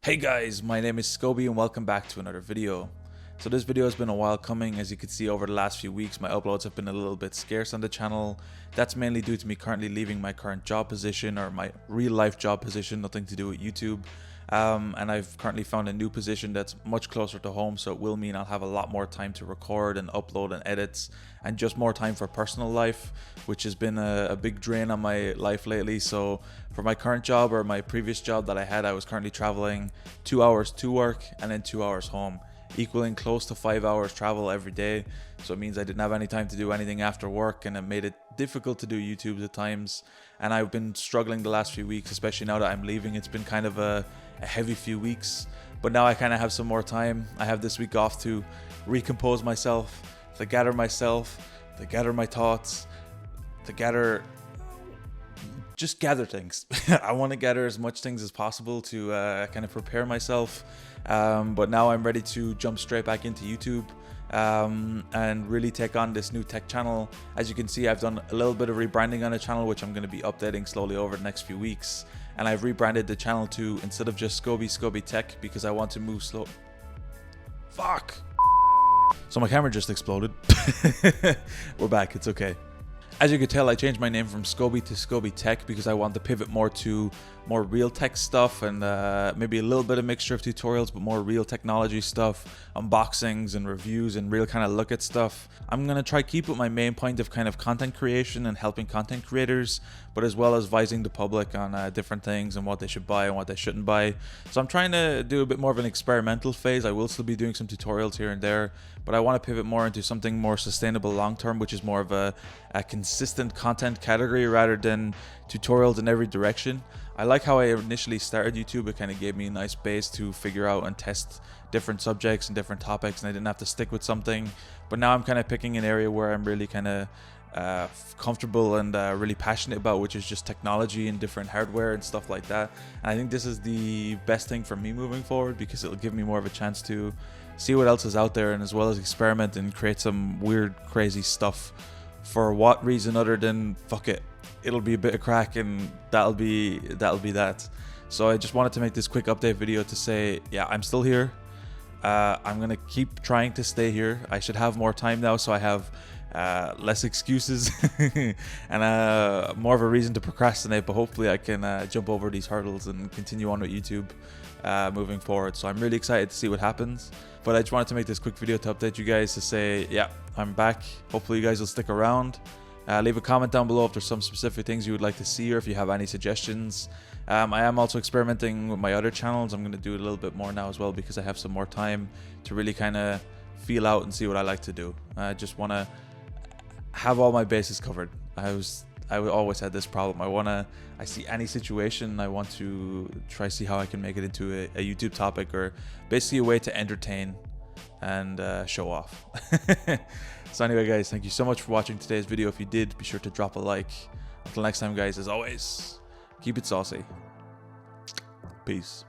Hey guys, my name is Scoby and welcome back to another video. So this video has been a while coming. As you can see, over the last few weeks my uploads have been a little bit scarce on the channel. That's mainly due to me currently leaving my current job position, or my real life job position, nothing to do with YouTube. And I've currently found a new position that's much closer to home, so it will mean I'll have a lot more time to record and upload and edits, and just more time for personal life, which has been a big drain on my life lately. So for my current job, or my previous job that I had, I was currently traveling 2 hours to work and then 2 hours home, equaling close to 5 hours travel every day. So it means I didn't have any time to do anything after work, and it made it difficult to do YouTube at times. And I've been struggling the last few weeks, especially now that I'm leaving. It's been kind of a heavy few weeks, but now I kind of have some more time. I have this week off to recompose myself, to gather my thoughts, to gather things. I want to gather as much things as possible to kind of prepare myself, but now I'm ready to jump straight back into YouTube and really take on this new tech channel. As you can see, I've done a little bit of rebranding on the channel, which I'm going to be updating slowly over the next few weeks. And I've rebranded the channel to, instead of just Scoby Tech, because I want to move slow. Fuck. So my camera just exploded. We're back, it's okay. As you can tell, I changed my name from Scoby to Scoby Tech because I want to pivot more to more real tech stuff, and maybe a little bit of mixture of tutorials, but more real technology stuff, unboxings and reviews, and real kind of look at stuff. I'm going to try keep with my main point of kind of content creation and helping content creators, but as well as advising the public on different things and what they should buy and what they shouldn't buy. So I'm trying to do a bit more of an experimental phase. I will still be doing some tutorials here and there, but I want to pivot more into something more sustainable long term, which is more of a consistent content category rather than tutorials in every direction. I like how I initially started YouTube. It kind of gave me a nice base to figure out and test different subjects and different topics, and I didn't have to stick with something. But now I'm kind of picking an area where I'm really kind of comfortable and really passionate about, which is just technology and different hardware and stuff like that. And I think this is the best thing for me moving forward, because it'll give me more of a chance to see what else is out there, and as well as experiment and create some weird, crazy stuff. For what reason other than fuck it, it'll be a bit of crack, and that'll be that. So I just wanted to make this quick update video to say, yeah, I'm still here. I'm gonna keep trying to stay here. I should have more time now, so I have less excuses and more of a reason to procrastinate, but hopefully I can jump over these hurdles and continue on with YouTube moving forward. So I'm really excited to see what happens, but I just wanted to make this quick video to update you guys to say, yeah, I'm back. Hopefully you guys will stick around. Leave a comment down below if there's some specific things you would like to see, or if you have any suggestions. I am also experimenting with my other channels. I'm going to do it a little bit more now as well, because I have some more time to really kind of feel out and see what I like to do. I just want to have all my bases covered. I always had this problem. I see any situation, I want to try see how I can make it into a YouTube topic, or basically a way to entertain and show off. So anyway guys, thank you so much for watching today's video. If you did, be sure to drop a like. Until next time guys, as always, keep it saucy. Peace.